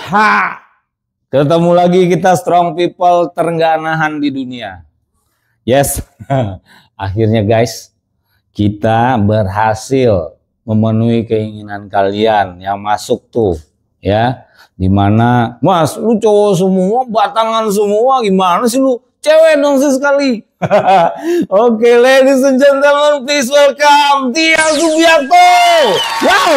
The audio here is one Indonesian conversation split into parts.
Ha, ketemu lagi kita strong people terenggak nahan di dunia. Yes, akhirnya guys, kita berhasil memenuhi keinginan kalian yang masuk tuh, ya. Dimana, Mas, lu cowok semua, batangan semua, gimana sih lu? Cewek dong sih sekali. Oke, ladies and gentlemen, please welcome Tia Subiakto. Wow.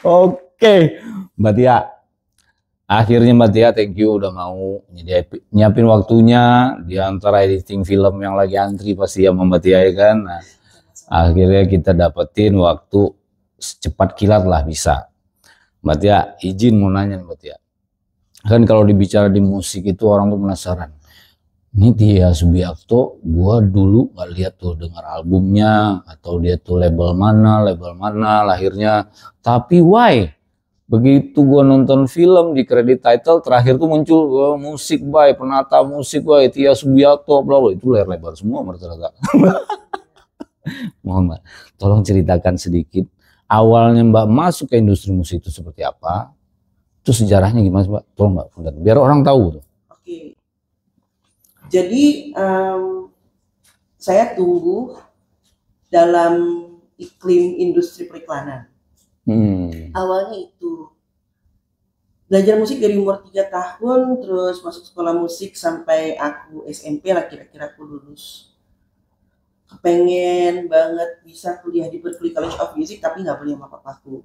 Oke, Mbak Tia. Akhirnya Mbak Tia, thank you udah mau nyiapin waktunya di antara editing film yang lagi antri pasti ya Mbak Tia ya kan. Nah, akhirnya kita dapetin waktu secepat kilat lah bisa. Mbak Tia, izin mau nanya Mbak Tia. Kan kalau dibicara di musik itu orang tuh penasaran. Ini Tia Subiakto, gua dulu nggak lihat tuh dengar albumnya atau dia tuh label mana lahirnya. Tapi why? Begitu gua nonton film di kredit title terakhir tuh muncul musik by penata musik by Tia Subiakto, bla bla, itu layar lebar semua rata-rata. Mohon Mbak, tolong ceritakan sedikit awalnya Mbak masuk ke industri musik itu seperti apa? Itu sejarahnya gimana Mbak? Tolong Mbak, biar orang tahu tuh. Oke. Jadi saya tumbuh dalam iklim industri periklanan. Awalnya itu belajar musik dari umur 3 tahun, terus masuk sekolah musik sampai aku SMP lah kira-kira aku lulus. Kepengen banget bisa kuliah di Berklee College of Music tapi nggak boleh sama papaku.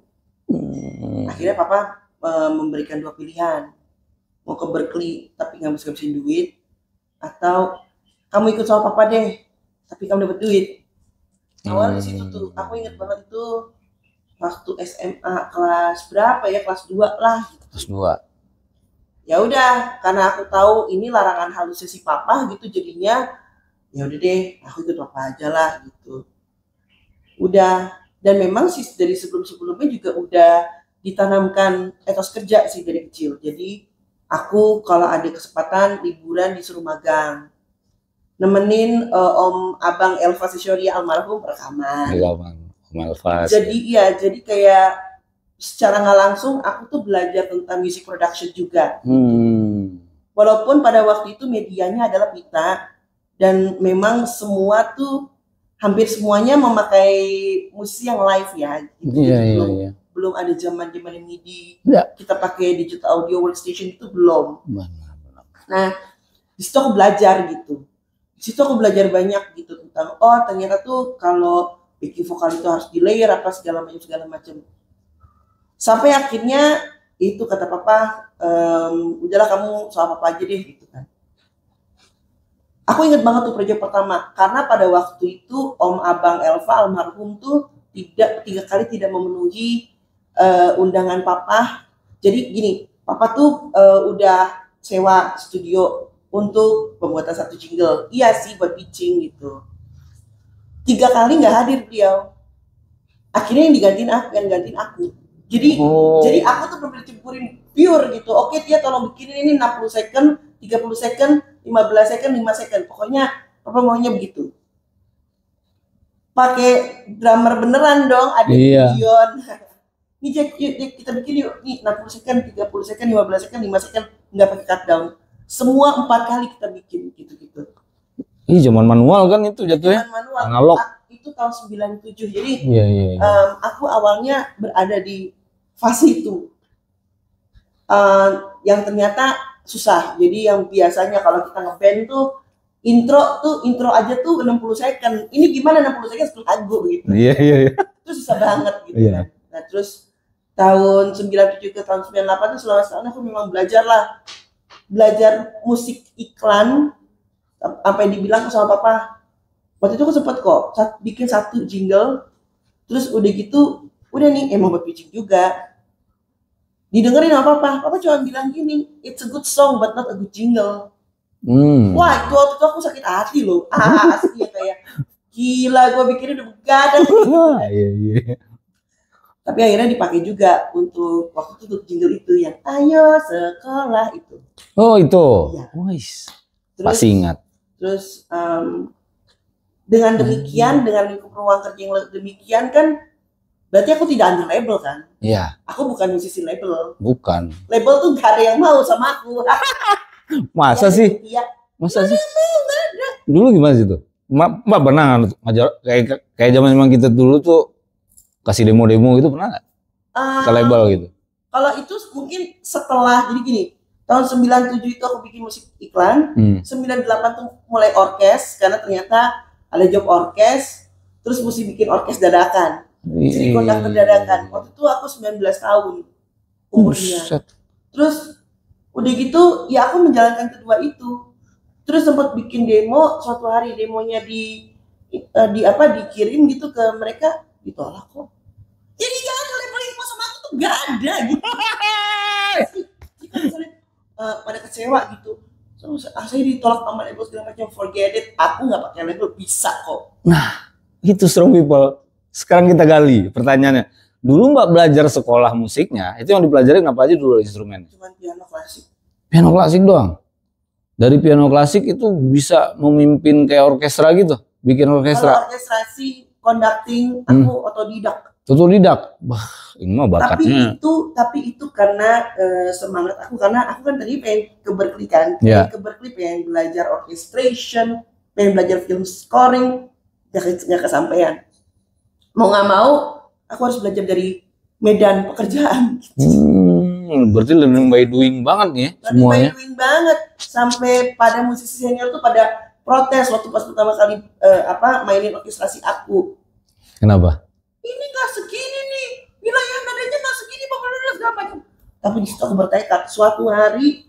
Akhirnya papa memberikan 2 pilihan, mau ke Berklee tapi nggak bisa ngabisin duit, atau kamu ikut sama papa deh tapi kamu dapat duit. Awal di situ tuh aku inget banget itu waktu SMA kelas berapa ya, kelas 2 lah. Kelas 2. Ya udah, karena aku tahu ini larangan halusnya si papa gitu, jadinya ya udah deh aku ikut papa aja lah gitu. Udah, dan memang sih dari sebelum-sebelumnya juga udah ditanamkan etos kerja sih dari kecil. Jadi aku kalau ada kesempatan liburan disuruh magang, nemenin Om Abang Elva Syori almarhum rekaman. Om Elva. Jadi ya, jadi kayak secara nggak langsung aku tuh belajar tentang music production juga. Walaupun pada waktu itu medianya adalah pita, dan memang semua tuh hampir semuanya memakai musik yang live ya. Gitu. Iya. Belum ada zaman MIDI, kita pakai digital audio workstation itu belum. Nah, di situ aku belajar gitu. Di situ aku belajar banyak gitu tentang ternyata tuh kalau backing vokal itu harus di layer apa segala macam. Sampai akhirnya itu kata papa, udahlah kamu sama papa aja deh gitu kan. Aku inget banget tuh proyek pertama karena pada waktu itu Om Abang Elva almarhum tuh 3 kali tidak memenuhi undangan papa. Jadi gini, papa tuh udah sewa studio untuk pembuatan 1 jingle. Iya sih buat pitching gitu. 3 kali nggak hadir beliau. Akhirnya yang gantiin aku. Jadi aku tuh bener-bener cempurin pure gitu. Oke Tia tolong bikinin ini 60 second, 30 second, 15 second, 5 second. Pokoknya papa maunya begitu. Pakai drummer beneran dong, ada Dion. Ini kita bikin yuk, nih 60 second, 30 second, 15 second, 5 second, nggak pakai cut down. Semua 4 kali kita bikin gitu-gitu. Ih, zaman manual kan itu jatuhnya. Manual. Analog. Itu tahun 97. Jadi iya. aku awalnya berada di fase itu. Yang ternyata susah. Jadi yang biasanya kalau kita ngeband tuh intro aja tuh 60 second. Ini gimana 60 second sebelum lagu gitu. Iya. Itu susah banget gitu kan. Nah, terus tahun 97 ke tahun 98 tuh selama setahun aku memang belajar musik iklan, sampai dibilang sama papa waktu itu aku sempet kok bikin 1 jingle, terus udah gitu udah nih emang buat pitching juga didengerin sama papa cuma bilang gini, it's a good song but not a good jingle. Wah itu waktu itu aku sakit hati loh, asli kayak gila gue bikinnya udah begadang gitu. Iya. Tapi akhirnya dipakai juga untuk waktu itu untuk jingle itu yang ayo sekolah itu. Oh itu. Iya. Pasti ingat. Terus dengan demikian, dengan lingkup ruang kerja yang demikian kan Berarti aku tidak under label kan? Iya. Aku bukan musisi label. Bukan. Label tuh gak ada yang mau sama aku. Masa sih? Iya. Masa sih? Dulu gimana sih tuh? Mbak pernah ngajar kayak zaman kita dulu tuh kasih demo-demo gitu pernah nggak? Ke label gitu? Kalau itu mungkin setelah, jadi gini, tahun 97 itu aku bikin musik iklan, 98 tuh mulai orkes, karena ternyata ada job orkes, terus mesti bikin orkes dadakan. Jadi konduktor dadakan. Waktu itu aku 19 tahun umurnya. Terus udah gitu ya aku menjalankan kedua itu. Terus sempat bikin demo, suatu hari demonya dikirim gitu ke mereka, ditolak kok. Jadi gak ada label info sama aku tuh gak ada gitu. Jika misalnya pada kecewa gitu, saya ditolak sama label segala macam, forget it, aku gak pakai label, bisa kok. Nah itu strong people. Sekarang kita gali pertanyaannya. Dulu Mbak belajar sekolah musiknya, itu yang dipelajarin apa aja dulu instrumennya? Cuman piano klasik. Piano klasik doang? Dari piano klasik itu bisa memimpin kayak orkestra gitu? Bikin orkestra? Kalau orkestrasi, conducting, aku otodidak. Otodidak? Wah ini mah bakatnya. Tapi itu karena semangat aku. Karena aku kan tadi pengen ke Berklee kan. Ke Berklee pengen belajar orchestration, pengen belajar film scoring, gak kesampaian. Mau nggak mau aku harus belajar dari medan pekerjaan. Berarti learning by doing banget nih ya, semuanya. Learning by doing banget, sampai pada musisi senior tuh pada protes waktu pas pertama kali mainin orkestrasi aku. Kenapa? Ini nggak segini nih, wilayah nadanya nggak segini, pokoknya segala macam. Tapi di situ aku bertekad, suatu hari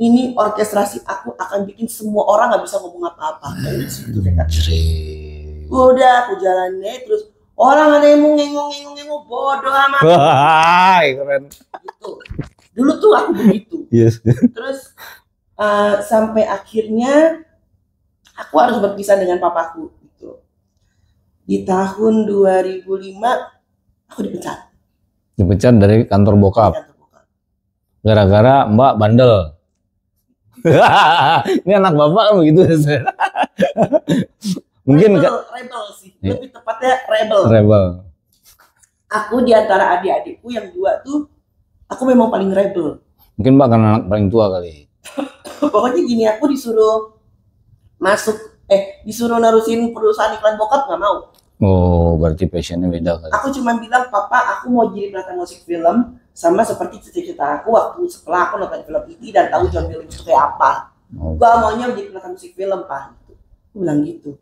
ini orkestrasi aku akan bikin semua orang nggak bisa ngomong apa-apa. Dari situ tekad. Udah aku jalannya terus. Orang ada yang mau ngengong bodoh amat. Wah, keren. Gitu. Dulu tuh aku begitu. Yes. Terus sampai akhirnya aku harus berpisah dengan papaku. Gitu. Di tahun 2005 aku dipecat. Dipecat dari kantor bokap. Gara-gara Mbak bandel. Ini anak bapak kan begitu. Mungkin rebel sih, lebih tepatnya rebel. Aku di antara adik-adikku yang dua tuh, aku memang paling rebel. Mungkin Mbak karena anak paling tua kali. Pokoknya gini, aku disuruh disuruh nerusin perusahaan iklan bokap nggak mau. Oh, berarti passionnya beda kali. Aku cuma bilang, papa aku mau jadi penata musik film, sama seperti cita-cita aku waktu setelah aku nonton film itu dan tahu John Williams itu kayak apa. Gua maunya jadi penata musik film, Pak. Aku bilang gitu.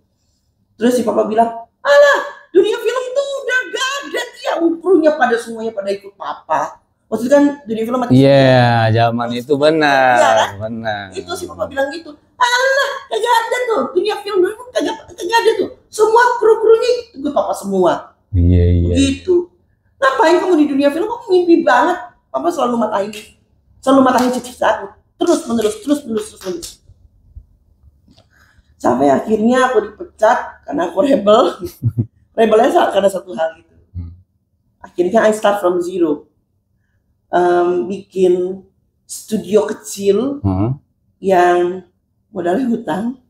Terus si papa bilang, alah dunia film tuh udah gak ada dia, umprunya pada semuanya pada ikut papa. Waktu itu kan dunia film mati. Iya, zaman itu benar. Iya kan? Benar. Itu si papa bilang gitu. Alah, kagak ada tuh dunia film dulu kagak ada tuh. Semua kru-krunya ikut papa semua. Iya. Gitu. Ngapain kamu di dunia film? Kamu mimpi banget. Papa selalu matahin cita-cita aku. Terus menerus. Sampai akhirnya aku dipecat karena aku rebel. Rebelnya karena satu hal gitu. Akhirnya I start from zero. Bikin studio kecil yang modalnya hutang.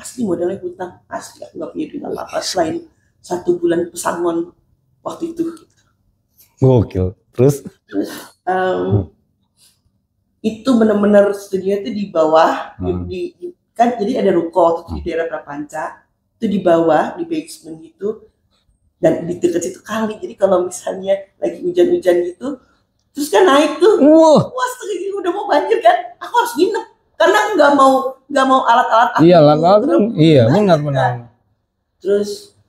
Asli modalnya hutang. Asli aku gak punya duit apa-apa selain 1 bulan pesangon waktu itu. Gokil. Terus itu benar-benar studio itu di bawah. Kan jadi ada ruko di daerah Prapanca itu di bawah di basement gitu dan di dekat situ kali, jadi kalau misalnya lagi hujan-hujan gitu terus kan naik tuh wah udah mau banjir kan, aku harus nginep karena nggak mau alat-alat aku. Iya alat-alat iya benar. Terus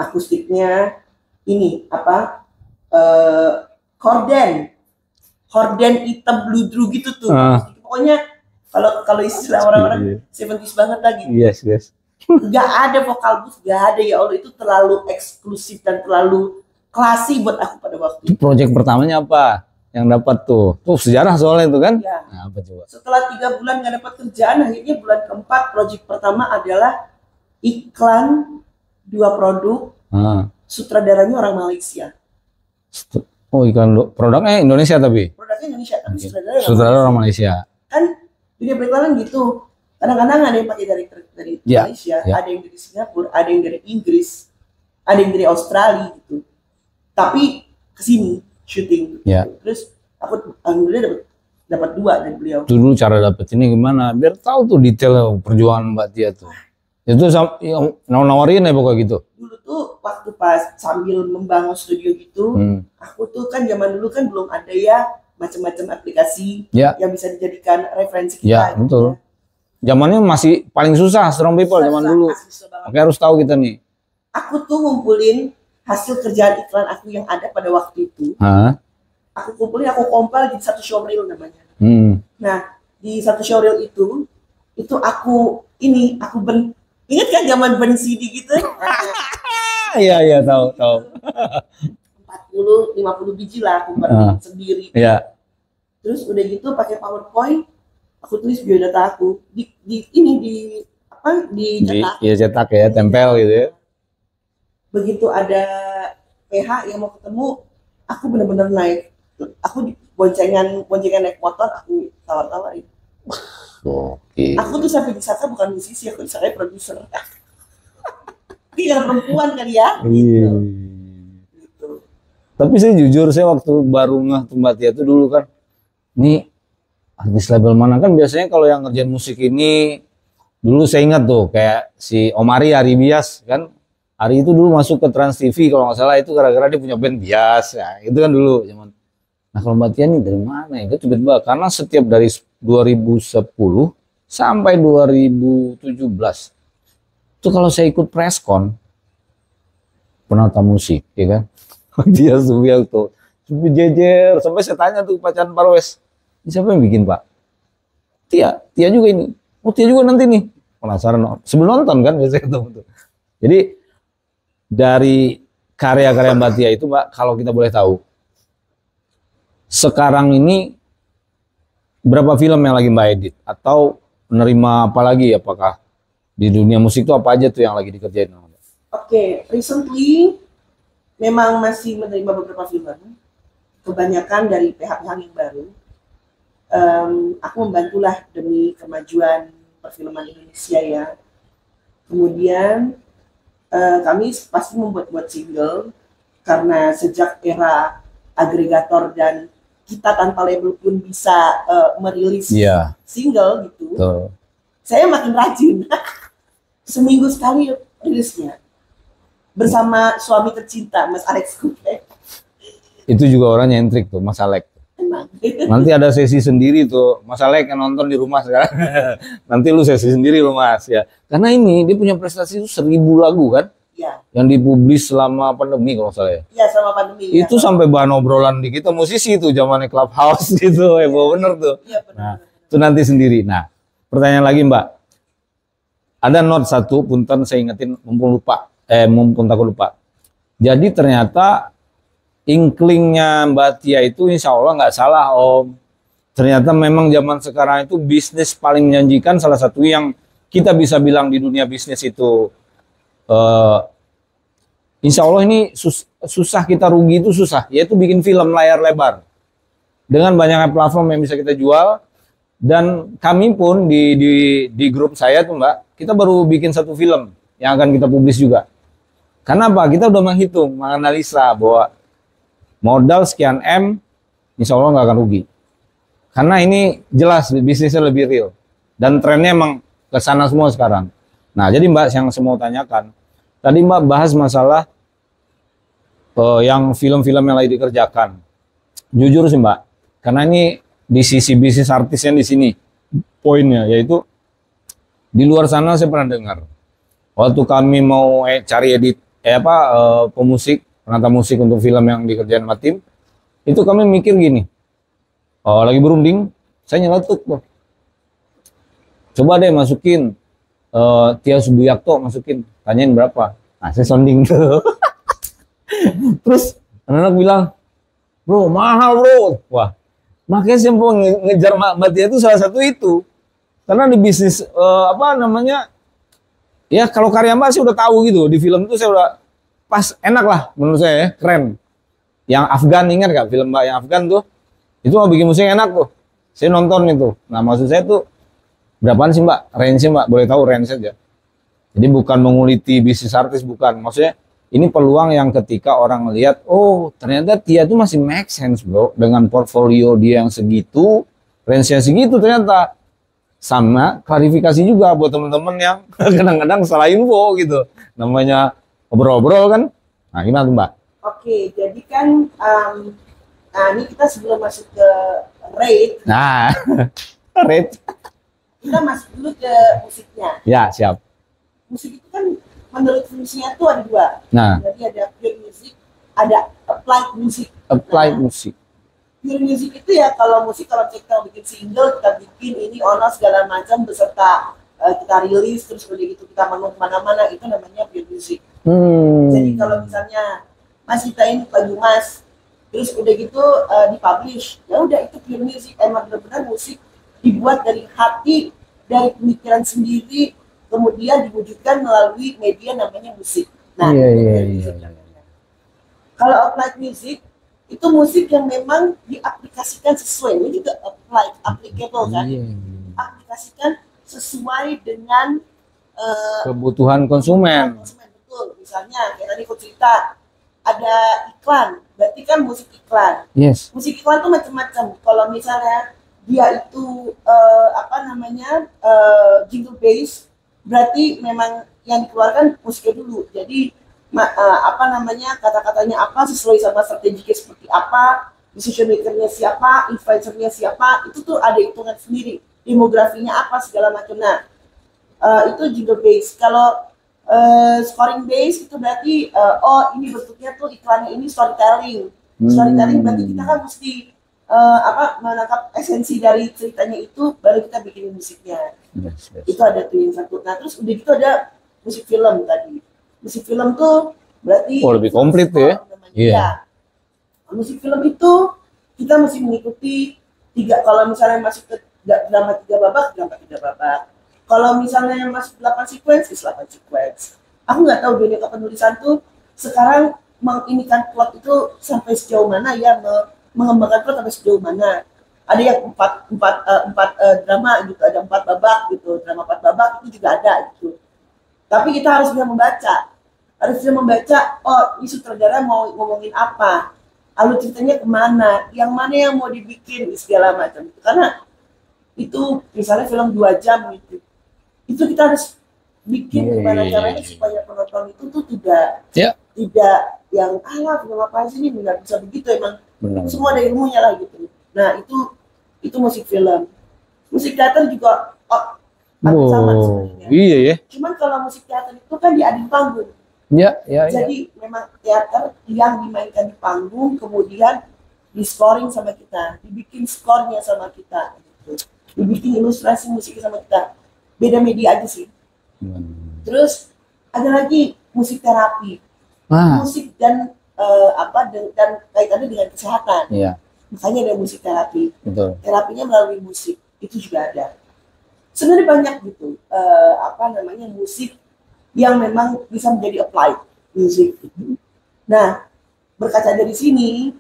akustiknya ini horden hitam bludru gitu tuh. Pokoknya kalau istilah orang-orang 70s banget lagi. Yes. Gak ada vokal booth, gak ada, ya Allah, itu terlalu eksklusif dan terlalu klasi buat aku pada waktu itu. Project pertamanya apa yang dapat tuh? Sejarah soalnya itu kan? Ya. Nah, apa coba? Setelah 3 bulan gak dapat kerjaan, akhirnya bulan keempat project pertama adalah iklan 2 produk. Sutradaranya orang Malaysia. Oh, iklan produknya Indonesia tapi? Produknya Indonesia, tapi sutradara orang Malaysia. Kan dunia periklanan gitu. Kadang-kadang ada yang pakai dari Malaysia, ada yang dari Singapura, ada yang dari Inggris, ada yang dari Australia gitu. Tapi kesini syuting. Ya. Terus aku alhamdulillah dapat 2 dari beliau. Dulu cara dapetinnya gimana? Biar tahu tuh detail perjuangan Mbak Tia tuh. Itu yang nawarin ya pokoknya gitu. Dulu tuh waktu pas sambil membangun studio gitu, aku tuh kan zaman dulu kan belum ada ya macam-macam aplikasi yang bisa dijadikan referensi kita. Ya, betul. Zamannya masih paling susah Strong People zaman dulu. Oke, harus tahu kita nih. Aku tuh ngumpulin hasil kerjaan iklan aku yang ada pada waktu itu. Aku kumpulin, aku kompil di satu showreel namanya. Nah, di satu showreel itu aku ingat kan zaman ben CD gitu? Iya, tahu. 50 biji lah aku buat sendiri. Iya. Terus udah gitu pakai PowerPoint, aku tulis biodata aku dicetak. Iya, cetak ya, tempel gitu ya. Begitu ada PH yang mau ketemu, aku benar-benar naik. Aku boncengan naik motor, aku tawar-tawarin. Oke. Aku tuh sampai disangka bukan musisi, aku disangka produser. Ini karena perempuan kali ya. Gitu. Tapi saya jujur, saya waktu baru ngeh Mbak Tia itu dulu kan, ini artis label mana kan biasanya kalau yang ngerjain musik ini, dulu saya ingat tuh kayak si Omari, Ari Bias kan, Ari itu dulu masuk ke Trans TV kalau nggak salah itu gara-gara dia punya band Bias, ya itu kan dulu zaman. Nah kalau Mbak Tia ini dari mana ya? Itu tiba-tiba karena setiap dari 2010 sampai 2017 itu kalau saya ikut preskon penata musik, ya kan? Dia Subiakto, jejer sampai saya tanya tuh pacaran Parwes, siapa yang bikin Pak? Tia juga ini. Oh Tia juga nanti nih. Penasaran sebelum nonton kan biasanya ketemu tuh. Jadi dari karya-karya Mbak Tia itu Mbak, kalau kita boleh tahu, sekarang ini berapa film yang lagi Mbak edit? Atau menerima apa lagi? Apakah di dunia musik itu apa aja tuh yang lagi dikerjain? Oke, recently memang masih menerima beberapa film. Kebanyakan dari pihak-pihak yang baru. Aku membantulah demi kemajuan perfilman Indonesia ya. Kemudian kami pasti membuat single karena sejak era agregator dan kita tanpa label pun bisa merilis single gitu. Saya makin rajin. Seminggu sekali rilisnya. Bersama suami tercinta Mas Alex Kupe. Itu juga orang nyentrik tuh Mas Alex. Emang. Nanti ada sesi sendiri tuh Mas Alex yang nonton di rumah sekarang. Nanti lu sesi sendiri lu Mas ya. Karena ini dia punya prestasi itu 1000 lagu kan? Ya. Yang dipublis selama pandemi kalau salah ya. Iya selama pandemi. Itu ya, sampai bahan obrolan di kita musisi itu zamannya Clubhouse gitu, bener tuh. Ya, bener, nah itu nanti sendiri. Nah pertanyaan lagi Mbak. Ada note satu, punten saya ingetin mumpung takut lupa. Jadi ternyata inklingnya Mbak Tia itu insya Allah nggak salah Om. Ternyata memang zaman sekarang itu bisnis paling menjanjikan, salah satu yang kita bisa bilang di dunia bisnis itu insya Allah ini susah kita rugi itu susah, yaitu bikin film layar lebar. Dengan banyaknya platform yang bisa kita jual. Dan kami pun di grup saya tuh Mbak, kita baru bikin satu film yang akan kita publis juga. Karena apa? Kita udah menghitung, menganalisa bahwa modal sekian M, insya Allah nggak akan rugi. Karena ini jelas bisnisnya lebih real. Dan trennya emang ke sana semua sekarang. Nah jadi Mbak yang saya mau tanyakan, tadi Mbak bahas masalah yang film-film yang lagi dikerjakan. Jujur sih Mbak, karena ini di sisi bisnis artisnya di sini poinnya, yaitu di luar sana saya pernah dengar waktu kami mau cari edit pemusik, penata musik untuk film yang dikerjain sama tim, itu kami mikir gini, lagi berunding, saya nyeletuk tuh, coba deh masukin Tia Subiakto, masukin, tanyain berapa, nah saya sounding tuh. Terus anak-anak bilang, bro mahal bro, wah. Makanya saya mau ngejar Mbak Tia itu salah satu itu. Karena di bisnis ya kalau karya Mbak sih udah tahu gitu. Di film itu saya udah pas enak lah menurut saya ya, keren. Yang Afgan, ingat gak film Mbak yang Afgan tuh? Itu mau bikin musik enak tuh. Saya nonton itu. Nah maksud saya tuh berapaan sih Mbak? Range-nya Mbak, boleh tahu range aja. Jadi bukan menguliti bisnis artis, bukan. Maksudnya ini peluang yang ketika orang lihat, oh ternyata Tia tuh masih make sense bro, dengan portfolio dia yang segitu, range-nya segitu ternyata. Sama klarifikasi juga buat teman-teman yang kadang-kadang salah info gitu. Namanya obrol-obrol kan. Nah gimana tuh Mbak? Oke, jadi kan nah ini kita sebelum masuk ke rate. Nah, rate. Kita masuk dulu ke musiknya. Ya, siap. Musik itu kan menurut fungsinya tuh ada dua. Nah. Jadi ada pure music, ada applied music. Applied music. Pure music itu ya kalau musik, kalau kita bikin single, kita bikin ini ono segala macam beserta kita rilis terus udah gitu kita manggung kemana-mana, itu namanya pure music. Jadi kalau misalnya Mas ciptain lagu Mas, terus udah gitu dipublish, ya udah itu pure music, emang benar-benar musik dibuat dari hati, dari pemikiran sendiri, kemudian diwujudkan melalui media namanya musik. Nah, kalau applied music itu musik yang memang diaplikasikan sesuai, ini juga applied, applicable kan, aplikasikan sesuai dengan kebutuhan konsumen. Betul, misalnya kayak tadi aku cerita ada iklan, berarti kan musik iklan. Yes. Musik iklan tuh macam-macam. Kalau misalnya dia itu jingle bass, berarti memang yang dikeluarkan musiknya dulu. Jadi kata-katanya apa sesuai sama strateginya seperti apa, decision makernya siapa, influencernya siapa, itu tuh ada hitungan sendiri, demografinya apa segala macam. Nah itu jingle bass. Kalau scoring base itu berarti ini bentuknya tuh iklannya ini storytelling. Storytelling berarti kita kan mesti menangkap esensi dari ceritanya itu, baru kita bikin musiknya. Yes. Itu ada tuh yang satu. Nah terus udah gitu ada musik film tadi. Musik film tuh berarti lebih komplit ya. Iya. Musik film itu kita mesti mengikuti kalau misalnya masuk ke drama 3 babak, drama 3 babak. Kalau misalnya masuk 8 sequence, 8 sequence. Aku nggak tahu dunia kepenulisan tuh sekarang menginikan plot itu sampai sejauh mana ya, mengembangkan plot sampai sejauh mana. Ada yang 4 drama gitu, ada 4 babak gitu, drama 4 babak itu juga ada gitu. Tapi kita harus bisa membaca, oh ini sutradara mau ngomongin apa, alur ceritanya kemana, yang mana yang mau dibikin segala macam. Karena itu misalnya film 2 jam gitu, itu kita harus bikin gimana caranya supaya penonton itu tuh tidak yang film apa sih ini, nggak bisa begitu, emang semua ada ilmunya lah gitu. Nah itu musik film. Musik teater juga sama sebenarnya. Iya ya. Cuman kalau musik teater itu kan diadu panggung. Jadi memang teater yang dimainkan di panggung, kemudian di scoring sama kita, dibikin skornya sama kita, gitu. Dibikin ilustrasi musiknya sama kita. Beda media aja sih. Terus ada lagi musik terapi, musik dan dan kaitannya dengan kesehatan. Makanya ada musik terapi. Betul. Terapinya melalui musik itu juga ada. Sebenarnya banyak gitu musik yang memang bisa menjadi applied music. Nah, berkaca dari sini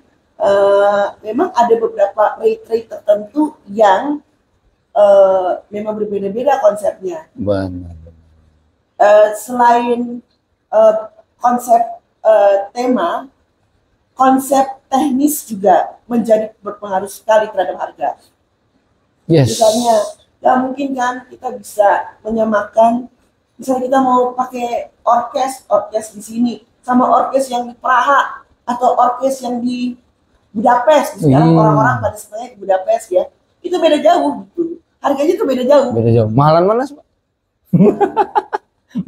memang ada beberapa rate tertentu yang memang berbeda-beda konsepnya. Benar. Selain konsep tema, konsep teknis juga menjadi berpengaruh sekali terhadap harga. Yes. Misalnya, ya mungkin kan kita bisa menyamakan, misalnya kita mau pakai orkes di sini sama orkes yang di Praha atau orkes yang di Budapest. Sekarang orang-orang pada sebenarnya di Budapest ya, itu beda jauh gitu. Harganya tuh beda jauh. Mahalan mana sih, Pak?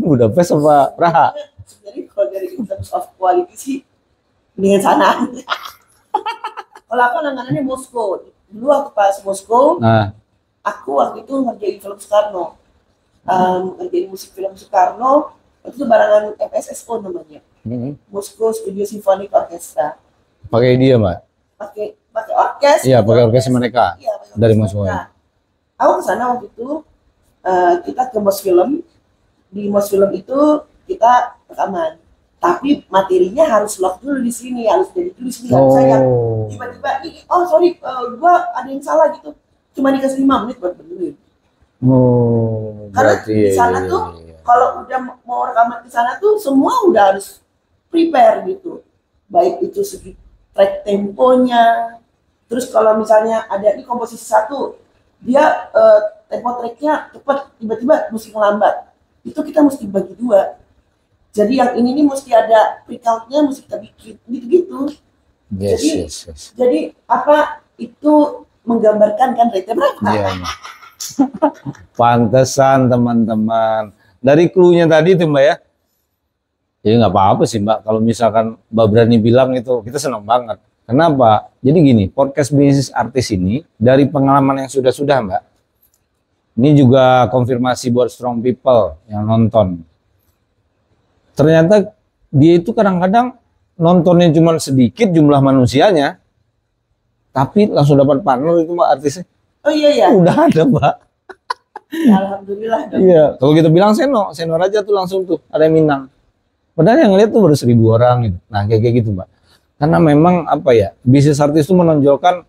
Budapest apa Praha? Sebenarnya kalau dari terms of quality sih dengan sana. Kalau aku langganannya Moskow. Dulu waktu pas Moskow, aku waktu itu ngerjain film Soekarno, ngerjain musik film Soekarno. Itu barangan MSSO namanya, Moscow Studio Symphonic Orchestra. Pakai dia, Mbak? Pakai orkes. Iya, pakai orkes mereka. Iya, dari Moskow. Aku kesana waktu itu, kita ke Mosfilm. Di Mosfilm itu kita rekaman. Tapi materinya harus lock dulu di sini, harus jadi dulu di sini. Sayang, tiba-tiba, sorry, gua ada yang salah gitu. Cuma dikasih 5 menit buat benerin. Karena di sana tuh, kalau udah mau rekaman di sana tuh semua udah harus prepare gitu. Baik itu segi track temponya, terus kalau misalnya ada di komposisi satu, dia tempo tracknya cepat, tiba-tiba mesti melambat. Itu kita mesti bagi dua. Jadi yang ini nih mesti ada pre-count-nya, mesti kita bikin gitu-gitu. Jadi apa itu menggambarkan kan rate berapa? Iya. Pantesan teman-teman. Dari clue-nya tadi tuh Mbak ya. Ya nggak apa-apa sih Mbak. Kalau misalkan Mbak berani bilang itu, kita senang banget. Kenapa? Jadi gini, podcast bisnis artis ini dari pengalaman yang sudah-sudah Mbak. Ini juga konfirmasi buat strong people yang nonton. Ternyata dia itu kadang-kadang nontonnya cuma sedikit jumlah manusianya, tapi langsung dapat partner itu Mbak artisnya. Oh iya. Udah ada Mbak. Alhamdulillah. Iya, kalau kita bilang senor aja tuh langsung tuh ada yang minang. Padahal yang ngeliat tuh baru 1.000 orang gitu. Nah kayak gitu Mbak. Karena memang apa ya, bisnis artis itu menonjolkan,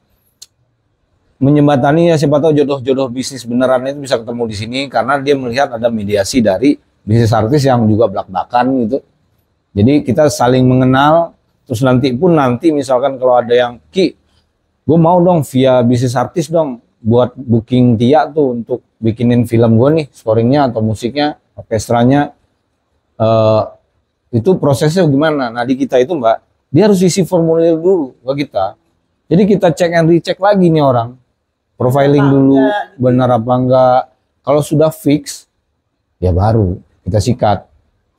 menjembatani ya siapa tahu jodoh-jodoh bisnis beneran itu bisa ketemu di sini karena dia melihat ada mediasi dari bisnis artis yang juga belak-belakan gitu. Jadi kita saling mengenal, terus nanti misalkan kalau ada yang gue mau dong via bisnis artis dong buat booking Tia tuh untuk bikinin film gue nih, scoringnya atau musiknya, orkestranya, itu prosesnya gimana? Nah di kita itu Mbak, dia harus isi formulir dulu ke kita. Jadi kita cek and recheck lagi nih orang, profiling dulu, benar apa enggak. Kalau sudah fix, ya baru kita sikat.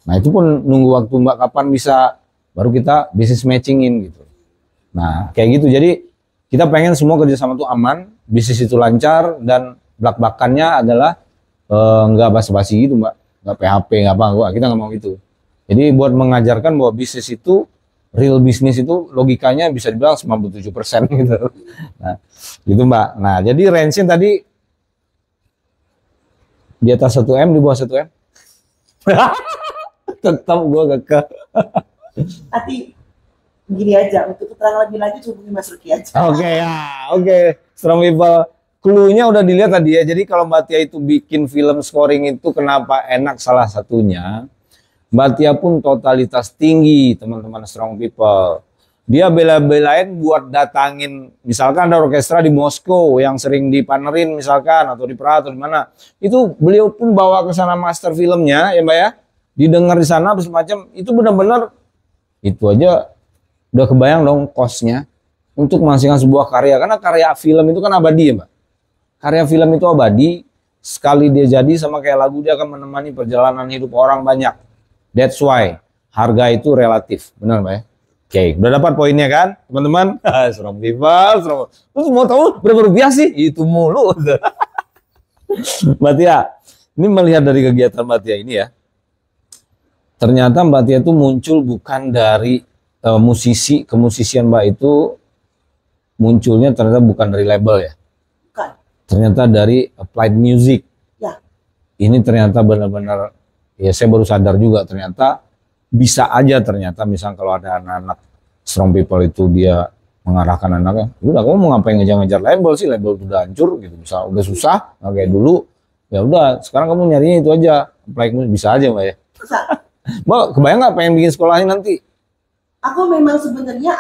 Nah itu pun nunggu waktu Mbak kapan bisa, baru kita bisnis matchingin gitu. Nah kayak gitu, jadi kita pengen semua kerjasama itu aman, bisnis itu lancar, dan belak-belakannya adalah nggak basa-basi gitu Mbak, nggak PHP, nggak apa, kita nggak mau gitu. Jadi buat mengajarkan bahwa bisnis itu, real bisnis itu logikanya bisa dibilang 97% gitu. Nah gitu Mbak. Nah jadi range-nya tadi di atas 1M, di bawah 1M. Tetap gue gak Nanti gini aja, untuk keterangan lebih lanjut hubungi Mas Ruki aja. Oke. Strong people. Clue-nya udah dilihat tadi ya. Jadi kalau Mbak Tia itu bikin film scoring itu kenapa enak, salah satunya Mbak Tia pun totalitas tinggi teman-teman strong people. Dia bela-belain buat datangin, misalkan ada orkestra di Moskow yang sering dipanerin misalkan, atau di Praha atau di mana. Itu beliau pun bawa ke sana master filmnya ya Mbak ya. Didengar di sana semacam itu, benar-benar itu aja udah kebayang dong kosnya untuk menghasilkan sebuah karya, karena karya film itu kan abadi ya Mbak. Karya film itu abadi, sekali dia jadi sama kayak lagu, dia akan menemani perjalanan hidup orang banyak. That's why harga itu relatif, benar Mbak ya. Oke, udah dapat poinnya kan teman-teman? Strong people. Terus mau tahu berapa rupiah sih? Itu mulu. Mbak Tia, ini melihat dari kegiatan Mbak Tia ini ya, ternyata Mbak Tia itu muncul bukan dari musisi, kemusisian Mbak itu munculnya ternyata bukan dari label ya. Bukan. Ternyata dari applied music. Ya. Ini ternyata benar-benar, ya saya baru sadar juga ternyata bisa aja, ternyata misal kalau ada anak-anak strong people itu dia mengarahkan anaknya, udah kamu mau ngapain ngejar-ngejar label sih, label udah hancur gitu, misal udah susah, nggak kayak dulu, ya udah sekarang kamu nyarinya itu aja, applied music bisa aja Mbak ya. Bisa. Mbak kebayang nggak pengen bikin sekolahnya nanti? Aku memang sebenarnya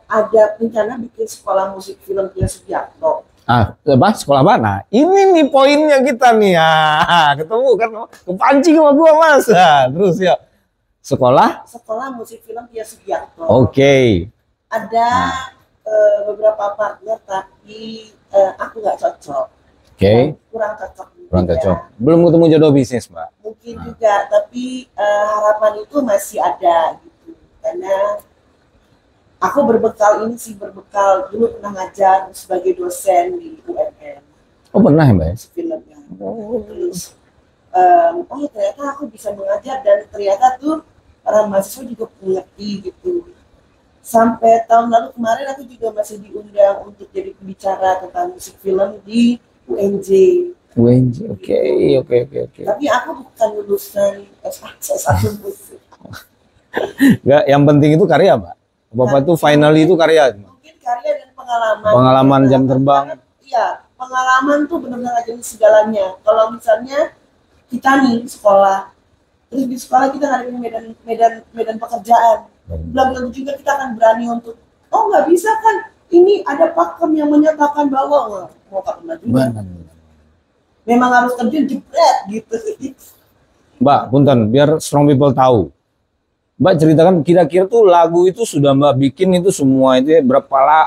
ada rencana bikin sekolah musik film Tia Sugiarto. Apa? Sekolah apa? Nah, ini nih poinnya kita nih. Ketemu kan, kepancing sama gua Mas. Terus ya. Sekolah Musik film Tia Sugiarto. Oke. Ada beberapa partner, tapi aku nggak cocok. Oke. Kurang cocok. Kurang cocok. Belum ketemu jodoh bisnis, Mbak. Mungkin juga, tapi harapan itu masih ada gitu. Karena aku berbekal dulu pernah ngajar sebagai dosen di UNN. Oh pernah ya Mbak? Filmnya. Terus, ternyata aku bisa mengajar, dan ternyata tuh para mahasiswa juga mengerti gitu. Sampai tahun lalu kemarin aku juga masih diundang untuk jadi pembicara tentang musik film di UNJ. Oke. Tapi aku bukan lulusan S1 musik. Enggak, yang penting itu karya, Mbak. Bapak itu finally itu karya. Mungkin karya dan pengalaman. Pengalaman jam terbang. Iya, pengalaman tuh benar-benar aja segalanya. Kalau misalnya kita nih sekolah, Terus di sekolah kita ngadepin medan pekerjaan. Belum tentu juga kita akan berani untuk, oh nggak bisa kan, ini ada pakem yang menyatakan bahwa mau kapan juga. Memang harus terjun jebret gitu. Mbak, punten, biar strong people tahu. Mbak ceritakan kira-kira tuh lagu itu sudah Mbak bikin itu semua itu ya,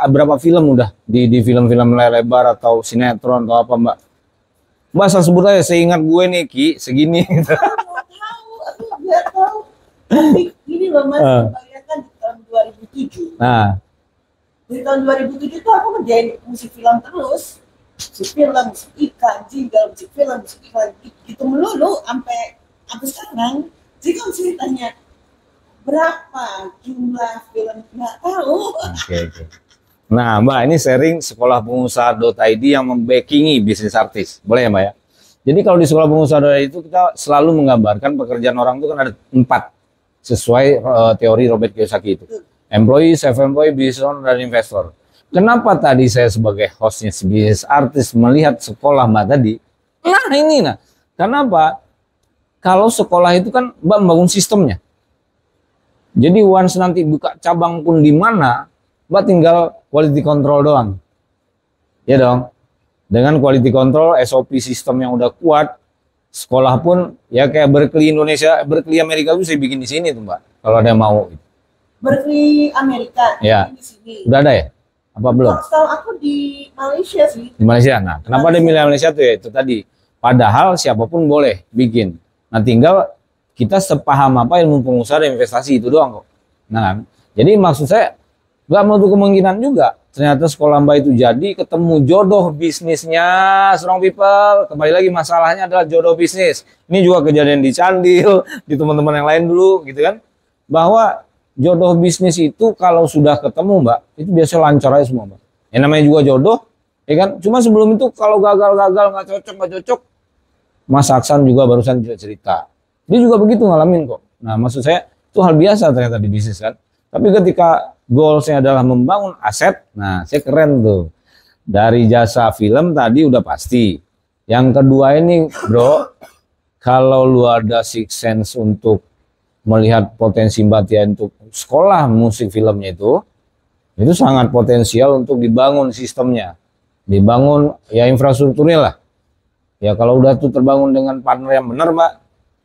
berapa film udah di film-film layar lebar atau sinetron atau apa Mbak? Mbak asal sebut aja, seingat gue nih Ki, segini. Aku nggak tahu. Tapi ini loh Mas, bayangkan di tahun 2007. Nah, di tahun 2007 tuh aku ngerjain musik film terus. Musik film, musik iklan, jingle, musik film, musik iklan, gitu melulu sampai sekarang. Jadi kalau ceritanya berapa jumlah film nggak tahu. Oke. Nah Mbak, ini sharing sekolah pengusaha.id yang membackingi bisnis artis, boleh ya Mbak ya? Jadi kalau di sekolah pengusaha.id itu kita selalu menggambarkan pekerjaan orang itu kan ada 4 sesuai teori Robert Kiyosaki itu. Employee, self-employed, business owner, dan investor. Kenapa tadi saya sebagai hostnya bisnis artis melihat sekolah Mbak tadi? Nah ini kenapa? Kalau sekolah itu kan Mbak membangun sistemnya. Jadi once nanti buka cabang pun di mana, Mbak tinggal quality control doang. Ya dong. Dengan quality control, SOP sistem yang udah kuat, sekolah pun ya kayak Berkeley Indonesia, Berkeley Amerika itu saya bikin di sini tuh Mbak. Kalau ada yang mau. Berkeley Amerika ya. Di sini. Udah ada ya? Apa belum? Setahu aku di Malaysia sih. Di Malaysia. Nah, kenapa dia milih Malaysia tuh ya itu tadi. Padahal siapapun boleh bikin. Nah, tinggal kita sepaham apa ilmu pengusaha dan investasi itu doang kok. Nah kan, jadi maksud saya nggak menutup kemungkinan juga ternyata sekolah Mbak itu jadi ketemu jodoh bisnisnya strong people. Kembali lagi masalahnya adalah jodoh bisnis. Ini juga kejadian di Candil, di teman-teman yang lain dulu gitu kan. Bahwa jodoh bisnis itu kalau sudah ketemu Mbak, itu biasanya lancar aja semua Mbak. Yang namanya juga jodoh, ya kan. Cuma sebelum itu kalau gagal-gagal nggak cocok, Mas Aksan juga barusan cerita. Dia juga begitu ngalamin kok. Nah maksud saya itu hal biasa ternyata di bisnis kan. Tapi ketika goalsnya adalah membangun aset, nah saya keren tuh. Dari jasa film tadi udah pasti. Yang kedua ini bro, kalau lu ada six sense untuk melihat potensi Mbak Tia untuk sekolah musik filmnya itu sangat potensial untuk dibangun sistemnya. Dibangun ya infrastrukturnya lah. Ya kalau udah tuh terbangun dengan partner yang benar Mbak,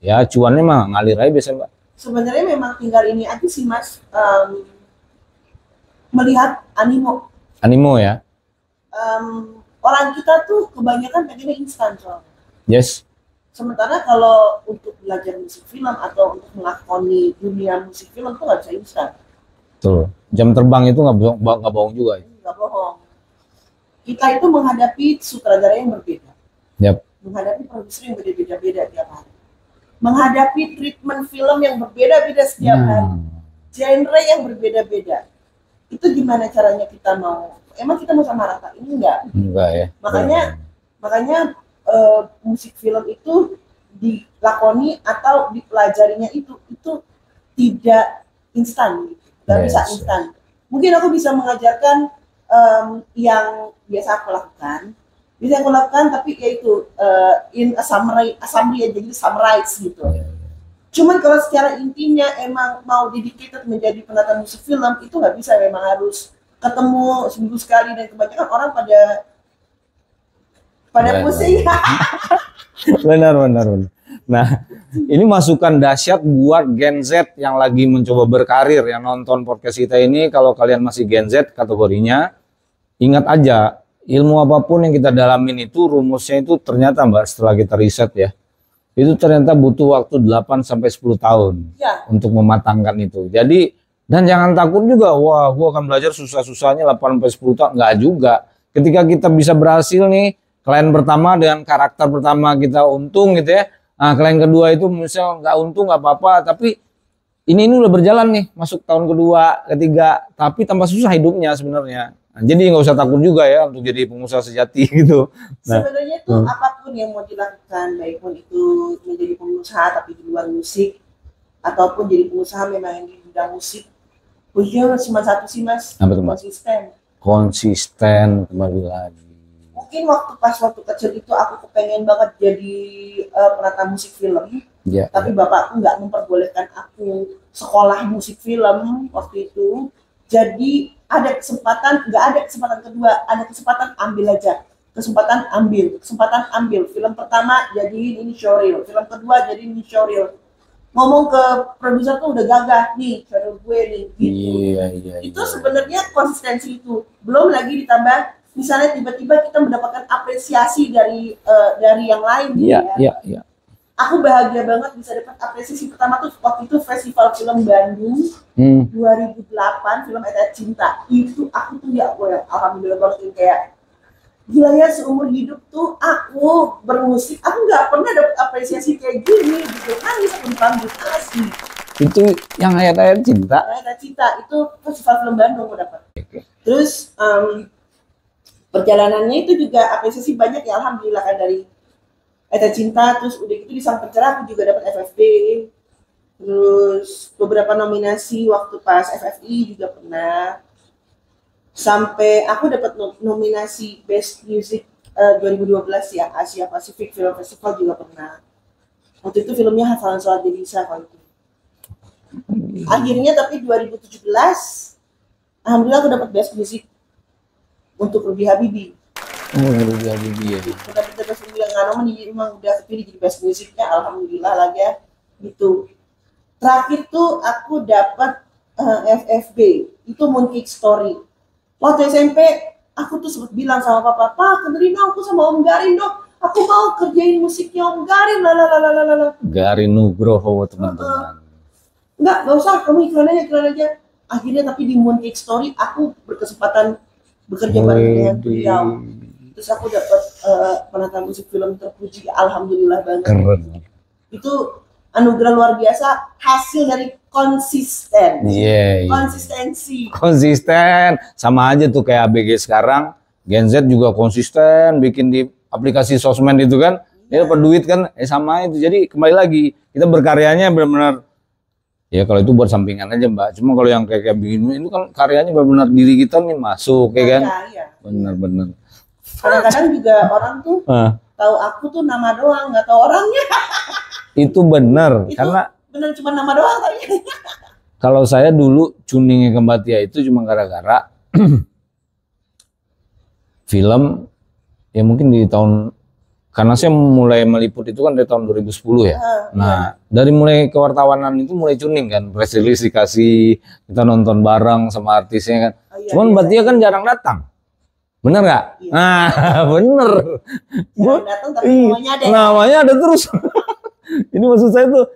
ya cuannya mah ngalir aja biasanya Mbak. Sebenarnya memang tinggal ini aja sih Mas, melihat animo ya. Orang kita tuh kebanyakan pengennya instan soalnya. Yes. Sementara kalau untuk belajar musik film atau untuk melakoni dunia musik film tuh nggak bisa instan. Tuh, jam terbang itu nggak bohong juga. Nggak bohong. Kita itu menghadapi sutradara yang berbeda. Yep. Menghadapi produser yang berbeda-beda tiap hari. Menghadapi treatment film yang berbeda-beda setiap hari, genre yang berbeda-beda. Itu gimana caranya kita mau? Emang kita mau sama rata? Ini enggak ya. Makanya musik film itu dilakoni atau dipelajarinya itu tidak instan, nggak bisa instan. Mungkin aku bisa mengajarkan yang biasa aku lakukan. Tapi yaitu in a summary aja, jadi summarize gitu. Cuman kalau secara intinya emang mau dedicated menjadi penata musik film itu nggak bisa, memang harus ketemu seminggu sekali dan kebanyakan orang pada pusing. Benar. Nah, ini masukan dahsyat buat Gen Z yang lagi mencoba berkarir, yang nonton podcast kita ini. Kalau kalian masih Gen Z kategorinya, ingat aja. Ilmu apapun yang kita dalamin itu rumusnya itu ternyata Mbak setelah kita riset ya, itu ternyata butuh waktu 8-10 tahun untuk mematangkan itu. Jadi dan jangan takut juga, wah gua akan belajar susah-susahnya 8-10 tahun, nggak juga. Ketika kita bisa berhasil nih, klien pertama dengan karakter pertama kita untung gitu ya, nah klien kedua itu misal nggak untung nggak apa-apa, tapi ini udah berjalan nih masuk tahun kedua, ketiga, tapi tambah susah hidupnya sebenarnya. Nah, jadi nggak usah takut juga ya untuk jadi pengusaha sejati gitu. Nah, sebenarnya itu apapun yang mau dilakukan, baik pun itu menjadi pengusaha tapi di luar musik, ataupun jadi pengusaha memang yang di bidang musik, kuncinya cuma satu sih Mas, konsisten kembali lagi. Mungkin waktu kecil itu aku kepengen banget jadi penata musik film, Tapi bapakku nggak memperbolehkan aku sekolah musik film waktu itu. Jadi ada kesempatan, nggak ada kesempatan kedua, ada kesempatan ambil aja. Kesempatan ambil. Film pertama jadi ini showreel, film kedua jadi ini showreel. Ngomong ke produser tuh udah gagah nih, showreel gue nih. Gitu. Itu sebenarnya konsistensi itu. Belum lagi ditambah misalnya tiba-tiba kita mendapatkan apresiasi dari yang lain. Iya. Aku bahagia banget bisa dapat apresiasi pertama tuh waktu itu Festival Film Bandung 2008, film Eta Cinta. Itu aku tuh ya alhamdulillah banget kayak gila ya, seumur hidup tuh aku bermusik, aku nggak pernah dapat apresiasi kayak gini gitu kan, bisa dipanggil kasih. Itu yang Ayat-Ayat Cinta. Ayat Cinta itu Festival Film Bandung aku dapat. Terus perjalanannya itu juga apresiasi banyak ya, alhamdulillah kan dari Ayat Cinta. Terus udah gitu di Sang Pencerah aku juga dapat FFB. Terus beberapa nominasi waktu pas FFI juga pernah. Sampai aku dapat nominasi Best Music 2012 ya, Asia Pacific Film Festival juga pernah. Waktu itu filmnya Hafalan Sholat Devisa kalau itu. Akhirnya tapi 2017 alhamdulillah aku dapat Best Music untuk Ruby Habibie. Ruby Habibie ya. Udah kita Best Music nggak nomor memang udah kepilih jadi Best Musicnya, alhamdulillah lagi ya gitu. Terakhir tuh aku dapat FFB itu Mooncake Story. Waktu SMP, aku tuh sempat bilang sama papa, "Pak, kenalin aku sama Om Garin dong. Aku mau kerjain musiknya Om Garin." Garin Nugroho, teman-teman. Enggak usah, kamu iklan aja. Akhirnya tapi di Mooncake Story, aku berkesempatan bekerja bareng dengan beliau. Terus aku dapat penata musik film terpuji, alhamdulillah banget. Keren. Itu anugerah luar biasa, hasil dari konsisten. Konsisten. Sama aja tuh kayak ABG sekarang, Gen Z juga konsisten bikin di aplikasi sosmed itu kan. Dia dapat duit kan, sama itu. Jadi kembali lagi, kita berkaryanya benar-benar ya kalau itu buat sampingan aja, Mbak. Cuma kalau yang kayak begini itu kan karyanya benar-benar diri kita nih masuk ya kan. Iya. Benar-benar. Kadang-kadang juga orang tuh tahu aku tuh nama doang, nggak tahu orangnya. Itu benar, karena benar cuma nama doang tadi. Kalau saya dulu tuningnya ke Mbak Tia itu cuma gara-gara film ya mungkin di tahun, karena saya mulai meliput itu kan dari tahun 2010 ya. Nah, dari mulai kewartawanan itu mulai tuning kan, press release dikasih, kita nonton bareng sama artisnya kan. Cuman Mbak Tia kan jarang datang. Bener nggak? Nah, bener. Datang tapi namanya ada terus. Ini maksud saya tuh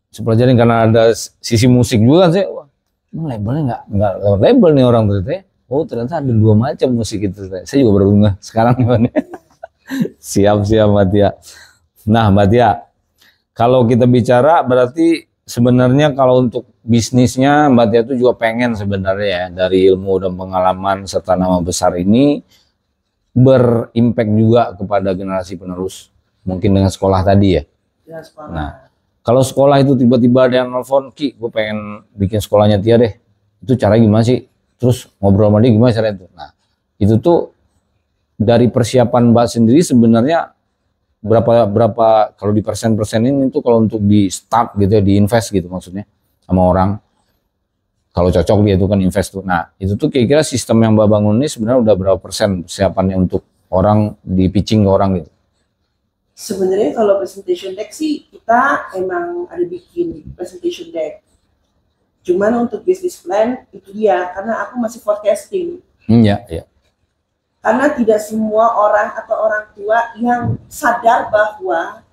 sepelajarin karena ada sisi musik juga kan, saya wah, labelnya nggak lewat label nih orang ternyata. Oh ternyata ada dua macam musik itu. Saya juga baru ngeh sekarang nih. Siap Mbak Tia. Nah Mbak Tia, kalau kita bicara berarti sebenarnya kalau untuk bisnisnya Mbak Tia itu juga pengen sebenarnya ya, dari ilmu dan pengalaman serta nama besar ini berimpact juga kepada generasi penerus, mungkin dengan sekolah tadi ya. Nah, kalau sekolah itu tiba-tiba ada yang nelfon, "Ki, gue pengen bikin sekolahnya Tia deh." Itu cara gimana sih? Terus ngobrol sama dia gimana caranya itu? Nah, itu tuh dari persiapan Mbak sendiri sebenarnya berapa kalau di persen-persenin itu kalau untuk di start gitu ya, di invest gitu maksudnya sama orang. Kalau cocok dia itu kan invest tuh. Nah, itu tuh kira-kira sistem yang Mbak bangun ini sebenarnya udah berapa persen persiapannya untuk orang di pitching ke orang gitu? Sebenarnya kalau presentation deck sih kita emang ada bikin presentation deck. Cuman untuk business plan itu dia, karena aku masih forecasting. Iya. Karena tidak semua orang atau orang tua yang sadar bahwa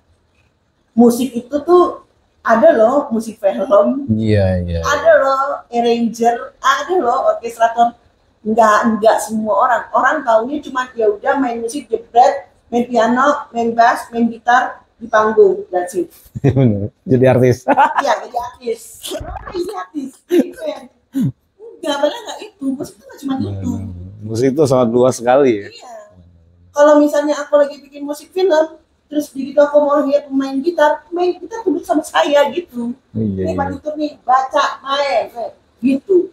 musik itu tuh ada loh musik film. Iya. Ada loh arranger, ada loh orkestrator. Enggak semua orang. Orang taunya cuma ya udah main musik jebret, main piano, main bass, main gitar di panggung, that's it. Jadi artis. Iya, jadi artis. Jadi artis. Itu yang enggak itu. Musik itu cuma itu. Musik itu sangat luas sekali ya. Iya. Kalau misalnya aku lagi bikin musik film, terus begitu aku mau lihat main gitar tunduk sama saya gitu. Ini partitur nih, baca, main, gitu.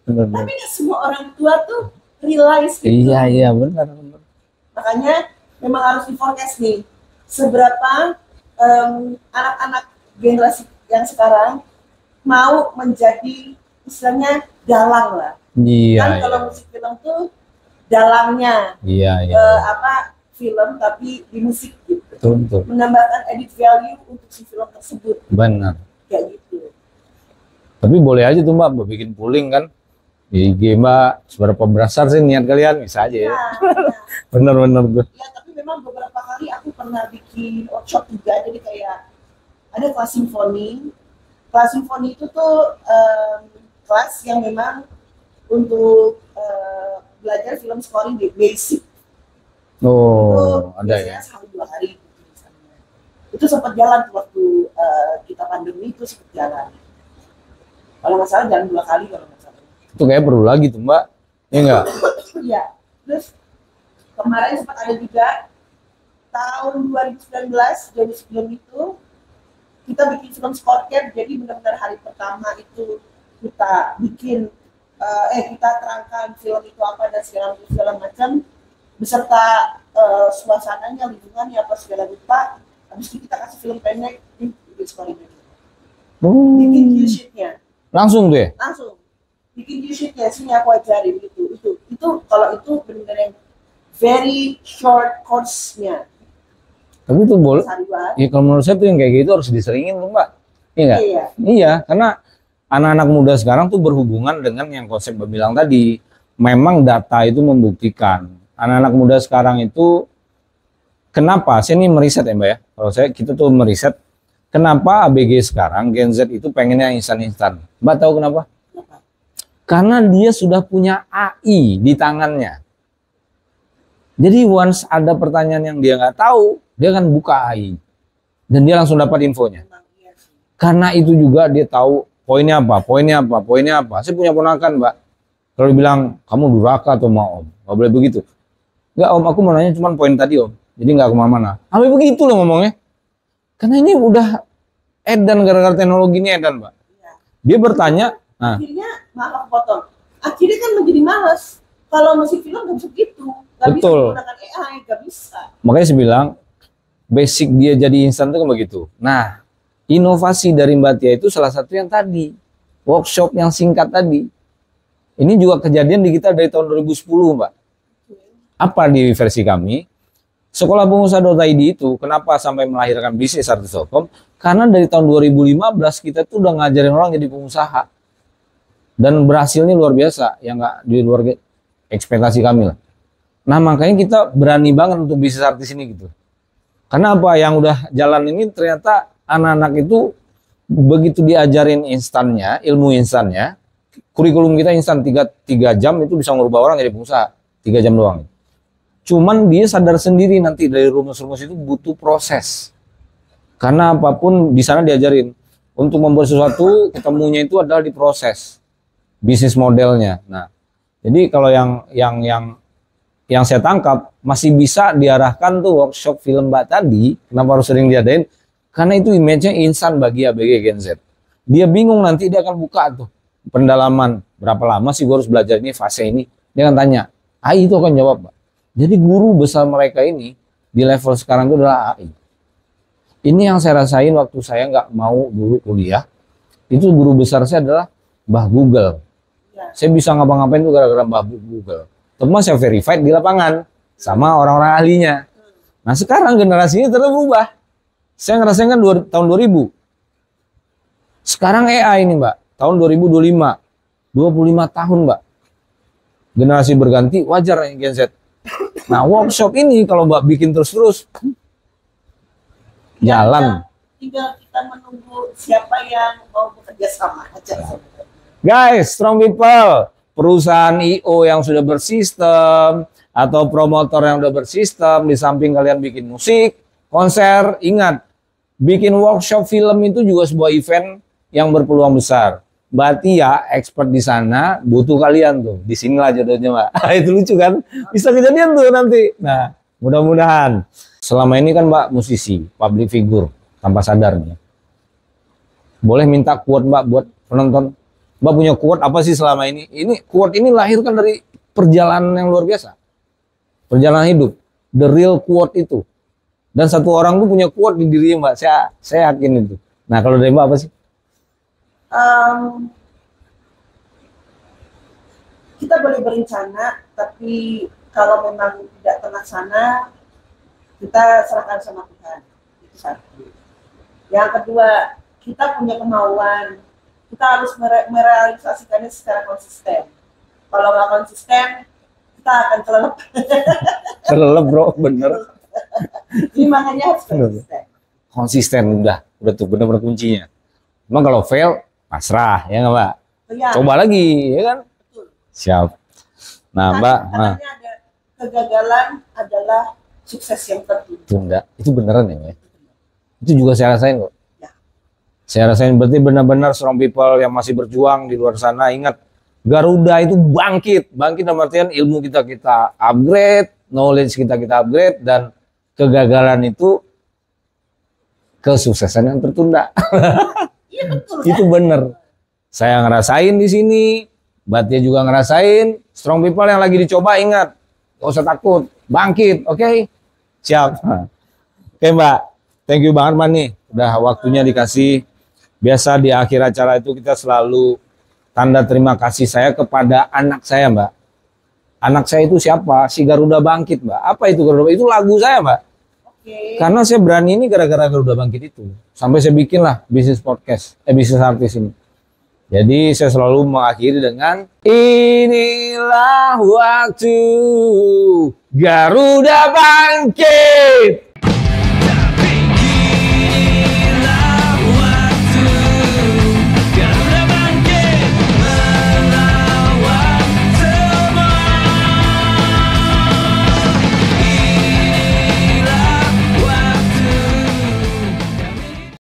Tapi nggak semua orang tua tuh realize gitu. Iya benar. Makanya memang harus di forecast nih. seberapa anak-anak generasi yang sekarang mau menjadi istilahnya dalang lah. Iya. Kan kalau musik film tuh dalangnya. Iya. Film tapi di musik gitu. Betul. Menambahkan edit value untuk si film tersebut. Benar. Kayak gitu. Tapi boleh aja tuh Mbak bikin polling kan di IG Mbak, seberapa besar sih niat kalian, bisa aja ya. Bener-bener tuh. Ya tapi memang beberapa kali aku pernah bikin workshop juga, jadi kayak ada kelas simfoni. Kelas simfoni itu tuh kelas yang memang untuk belajar film scoring di basic. Oh, itu ada ya. Sehari 2 hari misalnya. Itu sempat jalan waktu kita pandemi, itu sempat jalan. Kalau nggak salah jalan 2 kali kalau nggak salah. Itu kayak perlu lagi tuh Mbak, ya nggak? Iya. Terus kemarin sempat ada juga tahun 2019 jadi sebelum itu kita bikin film scorecard, jadi benar-benar hari pertama itu kita bikin kita terangkan film itu apa dan segala macam beserta suasananya, lingkungannya apa segala rupa. Habis itu kita kasih film pendek bikin scoringnya, bikin cue sheet-nya langsung tuh ya? Langsung bikin cue sheet-nya, sini aku ajarin itu kalau itu benar-benar yang very short course-nya. Tapi itu boleh. Ya kalau menurut saya tuh yang kayak gitu harus diseringin tuh Mbak. Iya nggak? Iya, karena anak-anak muda sekarang tuh berhubungan dengan yang konsep Mbak bilang tadi. Memang data itu membuktikan. Anak-anak muda sekarang itu kenapa? Saya ini meriset ya Mbak ya. Kalau kita tuh meriset kenapa ABG sekarang Gen Z itu pengennya instan-instan. Mbak tahu kenapa? Karena dia sudah punya AI di tangannya. Jadi once ada pertanyaan yang dia nggak tahu, dia akan buka AI dan dia langsung dapat infonya. Karena itu juga dia tahu poinnya apa. Saya punya ponakan Mbak. Kalau bilang kamu durhaka atau mau Om, nggak boleh begitu. Nggak Om, aku mau nanya cuma poin tadi Om. Jadi nggak kemana-mana. Sampai begitu loh ngomongnya. Karena ini udah edan, gara-gara teknologi ini edan Mbak. Dia bertanya. Akhirnya maaf potong. Akhirnya kan menjadi malas. Kalau musik film nggak bisa gitu. Gak betul. Bisa menggunakan AI, gak bisa. Makanya saya bilang basic dia jadi instan itu kan begitu. Nah, inovasi dari Mbak Tia itu salah satu yang tadi workshop yang singkat tadi. Ini juga kejadian di kita dari tahun 2010 Mbak. Apa di versi kami? Sekolah Pengusaha.id itu kenapa sampai melahirkan bisnis artis.com? Karena dari tahun 2015 kita tuh udah ngajarin orang jadi pengusaha. Dan berhasilnya luar biasa, yang nggak di luar ekspektasi kami lah. Nah makanya kita berani banget untuk bisnis artis ini gitu. Karena apa yang udah jalan ini ternyata anak-anak itu begitu diajarin instannya, ilmu instannya, kurikulum kita instan 3 jam itu bisa ngubah orang jadi pengusaha, 3 jam doang. Cuman dia sadar sendiri nanti dari rumus-rumus itu butuh proses. Karena apapun di sana diajarin untuk membuat sesuatu ketemunya itu adalah di proses bisnis modelnya. Nah jadi kalau yang saya tangkap masih bisa diarahkan tuh workshop film Mbak tadi. Kenapa harus sering diadain? Karena itu image-nya instan bagi ABG Gen Z. Dia bingung nanti dia akan buka tuh pendalaman. Berapa lama sih gue harus belajar ini fase ini? Dia akan tanya. AI itu akan jawab Pak. Jadi guru besar mereka ini di level sekarang itu adalah AI. Ini yang saya rasain waktu saya nggak mau dulu kuliah. Itu guru besar saya adalah Mbah Google. Saya bisa ngapa-ngapain tuh gara-gara Mbah Google. Cuma saya verified di lapangan sama orang-orang ahlinya. Nah sekarang generasinya terus berubah. Saya ngerasain kan tahun 2000. Sekarang AI ini Mbak, tahun 2025. 25 tahun Mbak. Generasi berganti, wajar Gen Z. Nah workshop ini kalau Mbak bikin terus-terus, jalan. Tinggal kita menunggu siapa yang mau bekerja sama aja. Guys, strong people. Perusahaan IO yang sudah bersistem atau promotor yang sudah bersistem, di samping kalian bikin musik, konser, ingat bikin workshop film itu juga sebuah event yang berpeluang besar. Mbak Tia expert di sana, butuh kalian tuh. Disinilah jodohnya Mbak. Itu lucu kan? Bisa kejadian tuh nanti. Nah, mudah-mudahan. Selama ini kan Mbak musisi, public figure, tanpa sadarnya. Boleh minta quote Mbak buat penonton? Mbak punya quote apa sih selama ini? Ini quote ini lahir kan dari perjalanan yang luar biasa. Perjalanan hidup. The real quote itu. Dan satu orang tuh punya quote di dirinya Mbak, saya yakin itu. Nah kalau dari Mbak apa sih? Kita boleh berencana, tapi kalau memang tidak terlaksana, kita serahkan sama Tuhan. Itu satu. Yang kedua, kita punya kemauan, kita harus merealisasikannya secara konsisten. Kalau nggak konsisten, kita akan kelelep. Kelelep bro, bener. Jadi makanya harus konsisten. Konsisten udah tuh bener-bener kuncinya. Emang kalau fail, pasrah ya nggak Mbak? Ya. Coba lagi, ya kan? Betul. Siap. Nah Mbak, ada kegagalan adalah sukses yang tertunda. Itu beneran ya Mbak? Itu juga saya rasain kok. Ya. Saya rasain berarti benar-benar strong people yang masih berjuang di luar sana. Ingat, Garuda itu bangkit dalam artian ilmu kita upgrade, knowledge kita upgrade, dan kegagalan itu kesuksesan yang tertunda. Iya betul. Itu bener. Saya ngerasain di sini, Batia juga ngerasain. Strong people yang lagi dicoba, ingat, gak usah takut, bangkit, oke? Siap. Oke Mbak, thank you banget Mbak nih, udah waktunya dikasih. Biasa di akhir acara itu kita selalu tanda terima kasih saya kepada anak saya Mbak. Anak saya itu siapa? Si Garuda Bangkit Mbak. Apa itu Garuda Bangkit? Itu lagu saya Mbak. Karena saya berani ini gara-gara Garuda Bangkit itu. Sampai saya bikin lah bisnis podcast, bisnis artis ini. Jadi saya selalu mengakhiri dengan inilah waktu Garuda Bangkit.